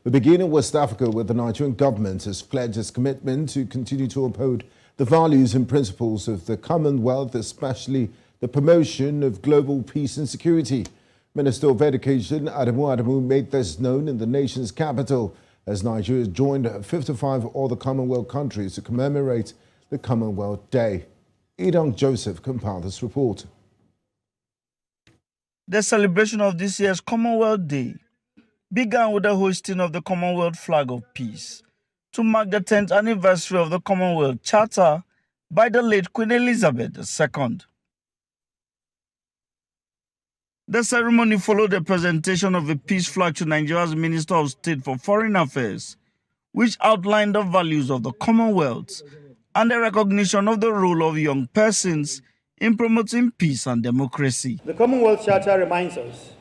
We begin in West Africa, where the Nigerian government has pledged its commitment to continue to uphold the values and principles of the Commonwealth, especially the promotion of global peace and security. Minister of Education Adamu Adamu made this known in the nation's capital as Nigeria joined 55 other Commonwealth countries to commemorate the Commonwealth Day. Idong Joseph compiled this report. The celebration of this year's Commonwealth Day began with the hoisting of the Commonwealth Flag of Peace to mark the 10th anniversary of the Commonwealth Charter by the late Queen Elizabeth II. The ceremony followed the presentation of a peace flag to Nigeria's Minister of State for Foreign Affairs, which outlined the values of the Commonwealth and the recognition of the role of young persons in promoting peace and democracy. The Commonwealth Charter reminds us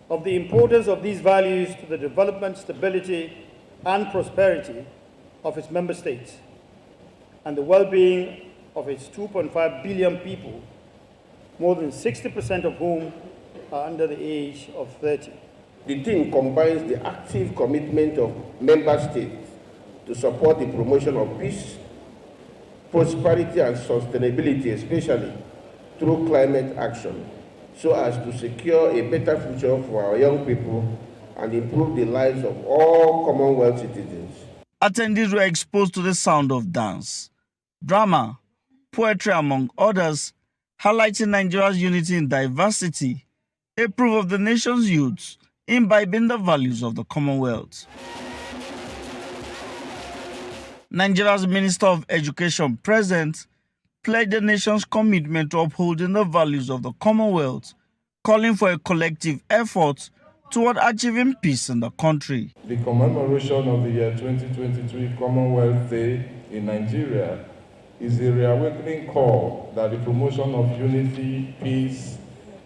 of the importance of these values to the development, stability, and prosperity of its member states and the well-being of its 2.5 billion people, more than 60% of whom are under the age of 30. The theme combines the active commitment of member states to support the promotion of peace, prosperity, and sustainability, especially through climate action, so as to secure a better future for our young people and improve the lives of all Commonwealth citizens. Attendees were exposed to the sound of dance, drama, poetry, among others, highlighting Nigeria's unity in diversity, a proof of the nation's youth imbibing the values of the Commonwealth. Nigeria's Minister of Education present pledged the nation's commitment to upholding the values of the Commonwealth, calling for a collective effort toward achieving peace in the country. The commemoration of the year 2023 Commonwealth Day in Nigeria is a reawakening call that the promotion of unity, peace,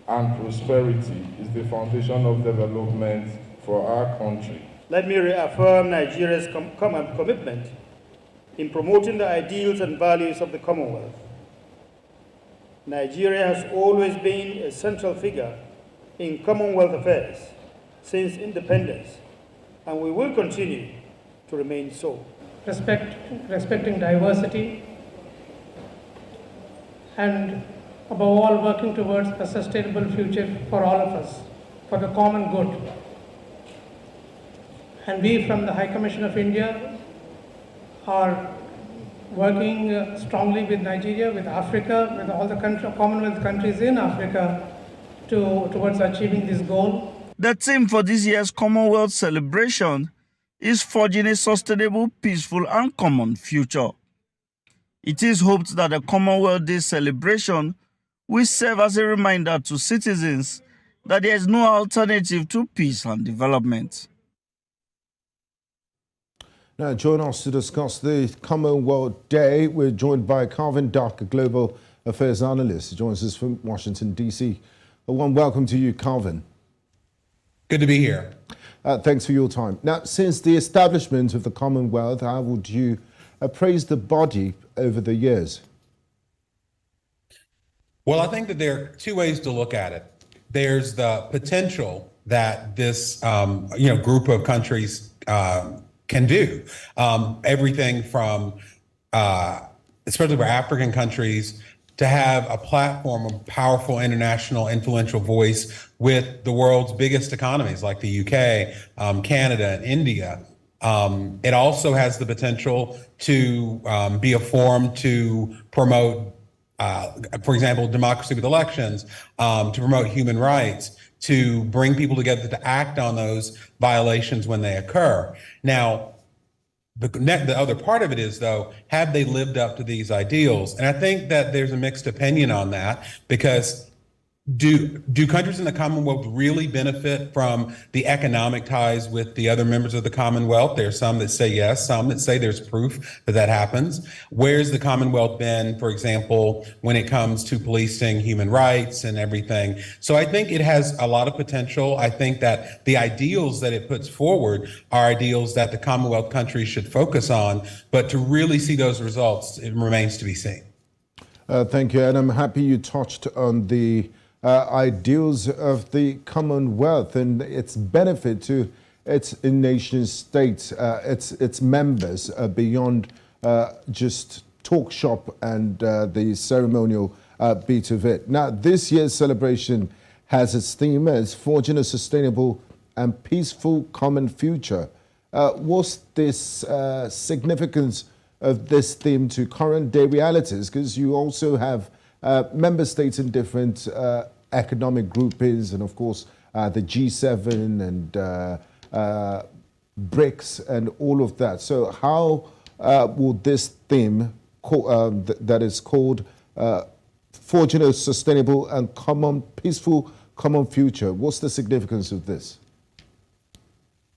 and prosperity is the foundation of development for our country. Let me reaffirm Nigeria's commitment in promoting the ideals and values of the Commonwealth. Nigeria has always been a central figure in Commonwealth affairs since independence, and we will continue to remain so. Respecting diversity, and above all, working towards a sustainable future for all of us, for the common good. And we from the High Commission of India are working strongly with Nigeria, with Africa, with all the Commonwealth countries in Africa towards achieving this goal. The theme for this year's Commonwealth celebration is forging a sustainable, peaceful, and common future. It is hoped that the Commonwealth Day celebration will serve as a reminder to citizens that there is no alternative to peace and development. Now, join us to discuss the Commonwealth Day. We're joined by Calvin Duck, a global affairs analyst. He joins us from Washington, D.C. A warm welcome to you, Calvin. Good to be here. Thanks for your time. Now, since the establishment of the Commonwealth, how would you appraise the body over the years? Well, I think that there are two ways to look at it. There's the potential that this group of countries can do. Everything from, especially for African countries, to have a platform, a powerful international influential voice with the world's biggest economies like the UK, Canada, and India. It also has the potential to be a forum to promote, for example, democracy with elections, to promote human rights, to bring people together to act on those violations when they occur. Now, the other part of it is, though, have they lived up to these ideals? And I think that there's a mixed opinion on that, because do countries in the Commonwealth really benefit from the economic ties with the other members of the Commonwealth? There are some that say yes, some that say there's proof that that happens. Where's the Commonwealth been, for example, when it comes to policing human rights and everything? So I think it has a lot of potential. I think that the ideals that it puts forward are ideals that the Commonwealth countries should focus on, but to really see those results, it remains to be seen. Thank you, and I'm happy you touched on the ideals of the Commonwealth and its benefit to its nation states, its members beyond just talk shop and the ceremonial beat of it. Now, this year's celebration has its theme as Forging a Sustainable and Peaceful Common Future. What's this significance of this theme to current day realities? Because you also have member states in different economic groupings, and of course the G7 and BRICS and all of that. So how will this theme that is called Forging a Sustainable and Peaceful Common Future, what's the significance of this?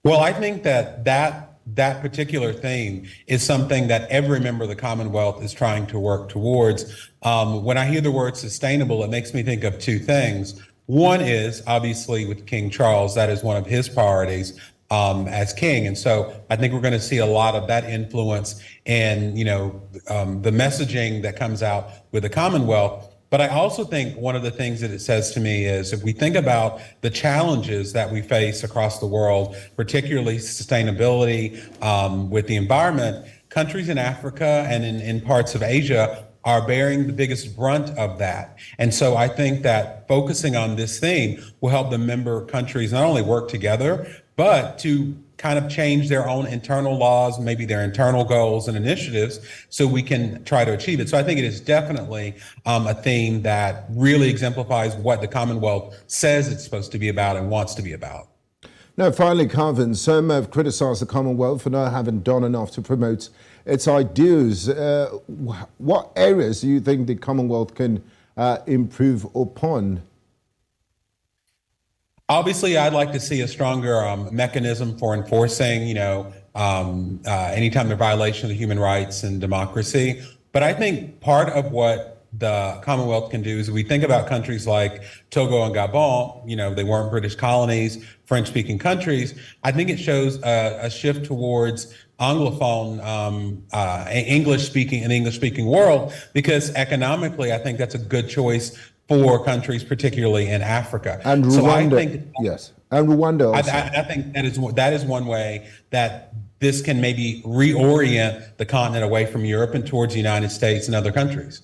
Well, I think that particular theme is something that every member of the Commonwealth is trying to work towards. When I hear the word sustainable, it makes me think of two things. One is obviously with King Charles, that is one of his priorities as king. And so I think we're going to see a lot of that influence in, the messaging that comes out with the Commonwealth. But I also think one of the things that it says to me is if we think about the challenges that we face across the world, particularly sustainability with the environment, countries in Africa and in parts of Asia are bearing the biggest brunt of that. And so I think that focusing on this theme will help the member countries not only work together, but to kind of change their own internal laws, maybe their internal goals and initiatives, so we can try to achieve it. So I think it is definitely a theme that really exemplifies what the Commonwealth says it's supposed to be about and wants to be about. Now, finally, Calvin, some have criticized the Commonwealth for not having done enough to promote its ideals. What areas do you think the Commonwealth can improve upon? Obviously, I'd like to see a stronger mechanism for enforcing, anytime there's violation of the human rights and democracy. But I think part of what the Commonwealth can do is we think about countries like Togo and Gabon, they weren't British colonies, French-speaking countries. I think it shows a shift towards Anglophone, English-speaking world, because economically, I think that's a good choice for countries, particularly in Africa. And Rwanda, so I think, yes, and Rwanda also. I think that is one way that this can maybe reorient the continent away from Europe and towards the United States and other countries.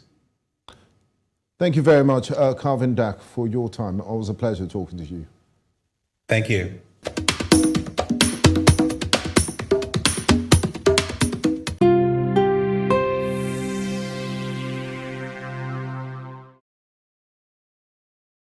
Thank you very much, Calvin Dak, for your time. Always a pleasure talking to you. Thank you.